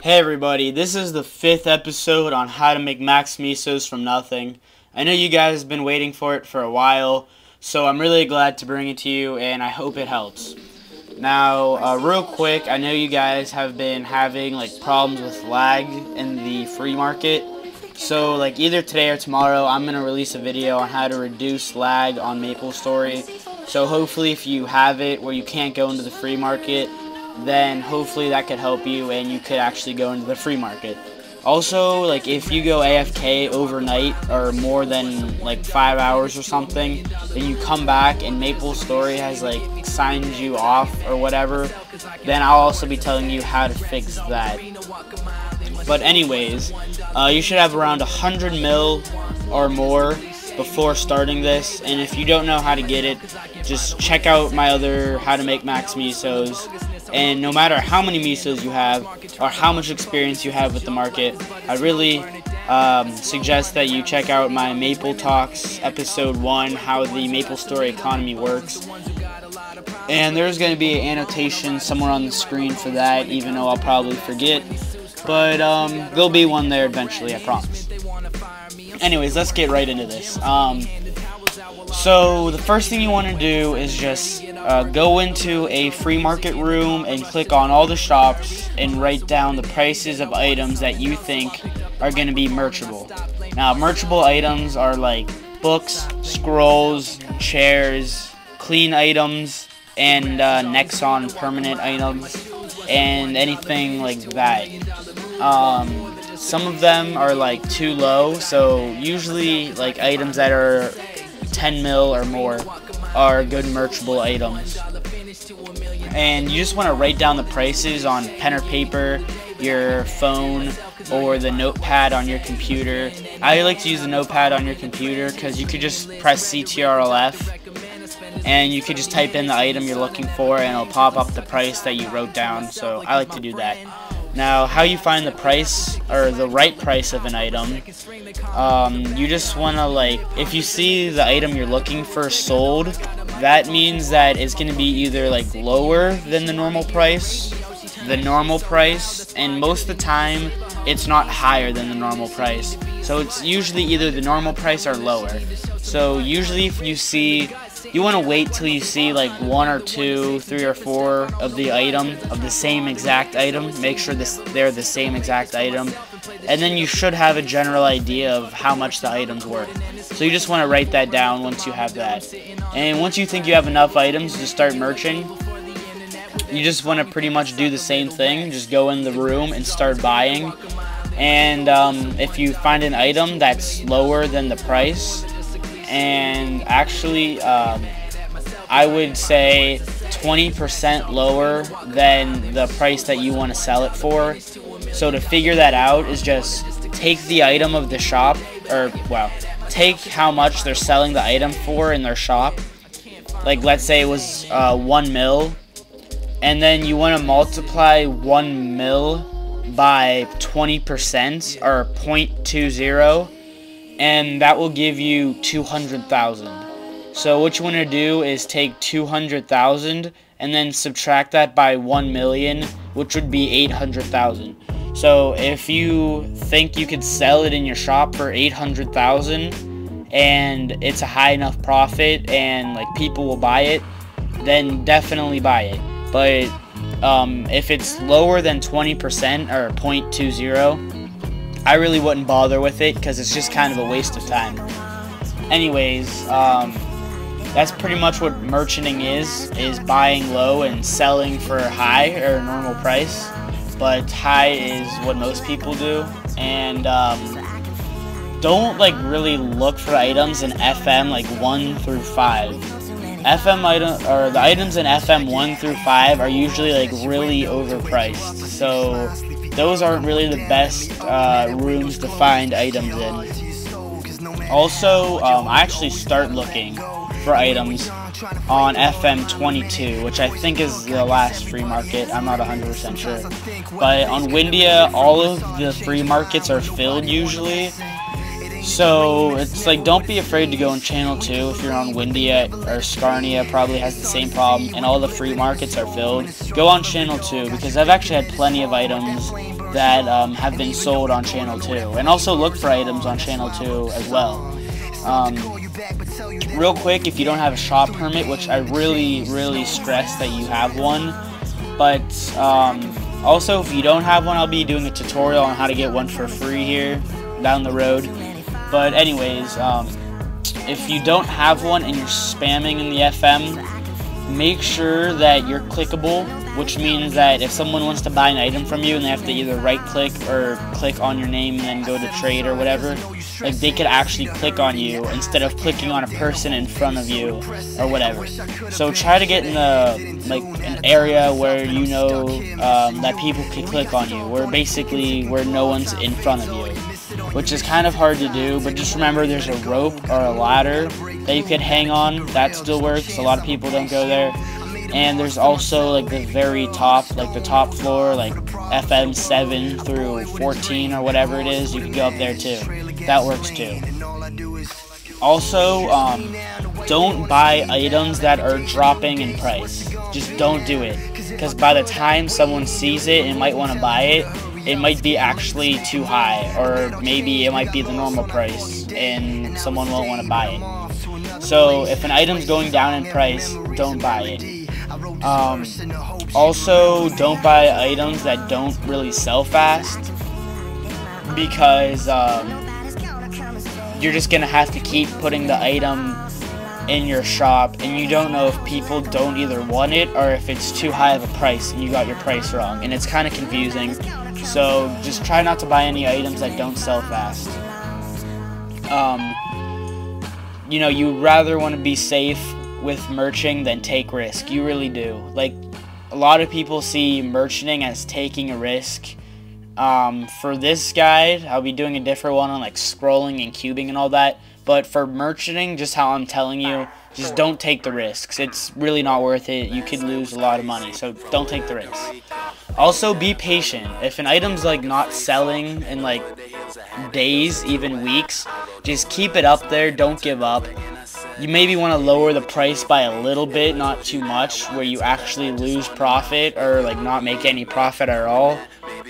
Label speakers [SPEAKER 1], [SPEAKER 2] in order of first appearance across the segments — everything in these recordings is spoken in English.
[SPEAKER 1] Hey everybody, this is the 5th episode on how to make max mesos from nothing. I know you guys have been waiting for it for a while, so I'm really glad to bring it to you and I hope it helps. Now, real quick, I know you guys have been having problems with lag in the free market. So either today or tomorrow I'm going to release a video on how to reduce lag on MapleStory. So hopefully if you have it where you can't go into the free market, then hopefully that could help you and you could actually go into the free market. Also, if you go AFK overnight or more than 5 hours or something, then you come back and MapleStory has signed you off or whatever, then I'll also be telling you how to fix that. But anyways, you should have around 100 mil or more before starting this, and if you don't know how to get it, just check out my other how to make max mesos. And no matter how many mesos you have or how much experience you have with the market, I really suggest that you check out my Maple Talks episode 1, how the MapleStory economy works. And there's going to be an annotation somewhere on the screen for that, even though I'll probably forget. But there'll be one there eventually, I promise. Anyways, let's get right into this. So the first thing you want to do is just go into a free market room and click on all the shops and write down the prices of items that you think are going to be merchable. Now, merchable items are like books, scrolls, chairs, clean items, and Nexon permanent items, and anything like that. Some of them are too low, so usually items that are 10 mil or more are good merchable items. And you just want to write down the prices on pen or paper, your phone, or the notepad on your computer. I like to use the notepad on your computer because you could just press CTRL-F and you could just type in the item you're looking for and it'll pop up the price that you wrote down, so I like to do that. Now, how you find the price, or the right price of an item, you just want to, if you see the item you're looking for sold, that means that it's going to be either, lower than the normal price, and most of the time, it's not higher than the normal price. So it's usually either the normal price or lower. So usually if you see, you want to wait till you see 1 or 2, 3 or 4 of the item, of the same exact item. Make sure they're the same exact item. And then you should have a general idea of how much the item's worth. So you just want to write that down once you have that. And once you think you have enough items to start merching, you just want to pretty much do the same thing. Just go in the room and start buying. And if you find an item that's lower than the price, and actually I would say 20% lower than the price that you want to sell it for. So to figure that out is just take the item of the shop, or take how much they're selling the item for in their shop. Let's say it was 1 mil, and then you want to multiply 1 mil by 20%, or 0.20, and that will give you 200,000. So what you want to do is take 200,000 and then subtract that by 1 million, which would be 800,000. So if you think you could sell it in your shop for 800,000 and it's a high enough profit and people will buy it, then definitely buy it. But if it's lower than 20%, or 0.20, I really wouldn't bother with it because it's just kind of a waste of time. Anyways, that's pretty much what merchanting is buying low and selling for high, or normal price. But high is what most people do. And don't really look for items in FM 1 through 5. The items in FM 1 through 5 are usually really overpriced. So those aren't really the best rooms to find items in. Also, I actually start looking for items on FM22, which I think is the last free market. I'm not 100% sure. But on Windia, all of the free markets are filled usually. So it's don't be afraid to go on channel 2 if you're on Windia, or Scarnia probably has the same problem and all the free markets are filled. Go on channel 2 because I've actually had plenty of items that have been sold on channel 2, and also look for items on channel 2 as well. Real quick, if you don't have a shop permit, which I really stress that you have one, but also if you don't have one, I'll be doing a tutorial on how to get one for free here down the road. But anyways, if you don't have one and you're spamming in the FM, make sure that you're clickable, which means that if someone wants to buy an item from you and they have to either right click or click on your name and then go to trade or whatever, like they could actually click on you instead of clicking on a person in front of you or whatever. So try to get in an area where you know that people can click on you, where no one's in front of you, which is kind of hard to do. But just remember, there's a rope or a ladder that you could hang on. That still works. A lot of people don't go there. And there's also like the very top, like the top floor, like FM 7 through 14 or whatever it is. You can go up there too. That works too. Also, don't buy items that are dropping in price. Just don't do it, because by the time someone sees it and might want to buy it, it might be actually too high, or maybe it might be the normal price and someone won't want to buy it. So if an item's going down in price, don't buy it. Also, don't buy items that don't really sell fast, because you're just gonna have to keep putting the item in your shop, and you don't know if people don't either want it or if it's too high of a price and you got your price wrong, and it's kind of confusing. So just try not to buy any items that don't sell fast. You know, you rather want to be safe with merching than take risk. You really do. Like, a lot of people see merchanting as taking a risk. For this guide, I'll be doing a different one on like scrolling and cubing and all that. But for merchanting, just how I'm telling you, just don't take the risks. It's really not worth it. You could lose a lot of money, so don't take the risks. Also, be patient. If an item's like not selling in like days, even weeks, just keep it up there. Don't give up. You maybe want to lower the price by a little bit, not too much, where you actually lose profit or like not make any profit at all.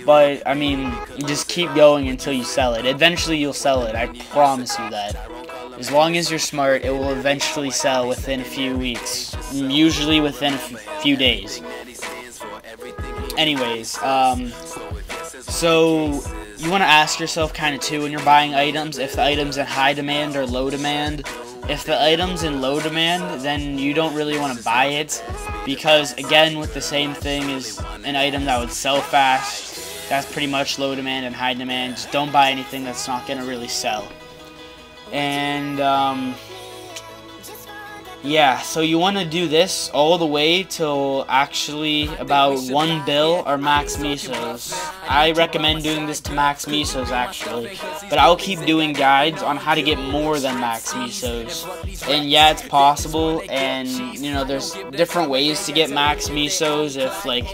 [SPEAKER 1] But I mean, just keep going until you sell it. Eventually you'll sell it, I promise you that. As long as you're smart, it will eventually sell within a few weeks, usually within a few days. Anyways, so you want to ask yourself kind of too when you're buying items, if the item's in high demand or low demand. If the item's in low demand, then you don't really want to buy it, because again, with the same thing as an item that would sell fast, that's pretty much low demand and high demand. Just don't buy anything that's not going to really sell. And yeah, so you want to do this all the way till actually about 1 bill or max mesos. I recommend doing this to max mesos actually, but I'll keep doing guides on how to get more than max mesos. And yeah, it's possible, and you know, there's different ways to get max mesos. If like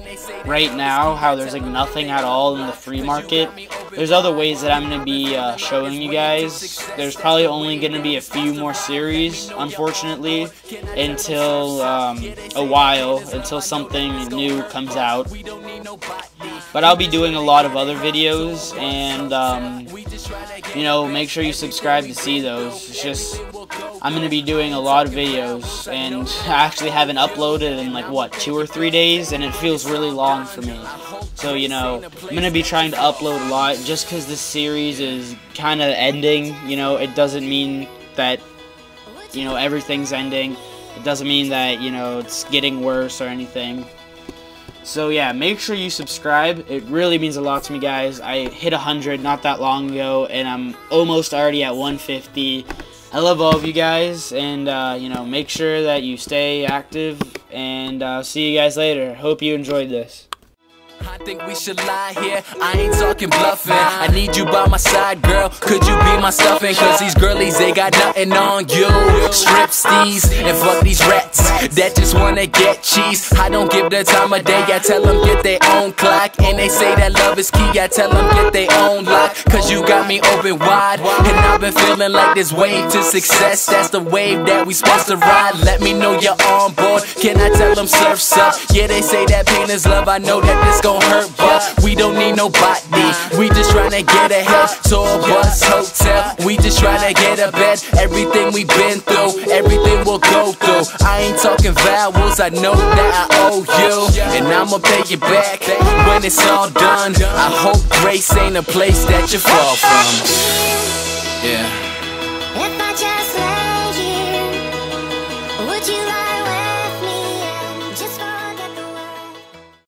[SPEAKER 1] right now, how there's like nothing at all in the free market, there's other ways that I'm going to be showing you guys. There's probably only going to be a few more series, unfortunately, until a while, until something new comes out. But I'll be doing a lot of other videos, and you know, make sure you subscribe to see those. It's just, I'm going to be doing a lot of videos, and I actually haven't uploaded in like what, 2 or 3 days, and it feels really long for me. So, you know, I'm going to be trying to upload a lot. Just because this series is kind of ending, you know, it doesn't mean that, you know, everything's ending. It doesn't mean that, you know, it's getting worse or anything. So yeah, make sure you subscribe. It really means a lot to me, guys. I hit 100 not that long ago, and I'm almost already at 150. I love all of you guys, and you know, make sure that you stay active, and see you guys later. Hope you enjoyed this.
[SPEAKER 2] I think we should lie here, I ain't talking bluffing. I need you by my side, girl, could you be my stuffing? Cause these girlies, they got nothing on you. Strip steez and fuck these rats that just wanna get cheese. I don't give the time of day, I tell them get their own clock. And they say that love is key, I tell them get their own lock. Cause you got me open wide, and I've been feeling like this wave to success. That's the wave that we supposed to ride. Let me know you're on board, can I tell them surf's up? Yeah, they say that pain is love, I know that this gon' hurt, but we don't need nobody. just tryna get ahead. Tour bus, hotel, we just tryna get a bed. Everything we been through, everything we'll go through. I ain't talking vowels, I know that I owe you, and I'ma pay you back when it's all done. I hope grace ain't a place that you fall from.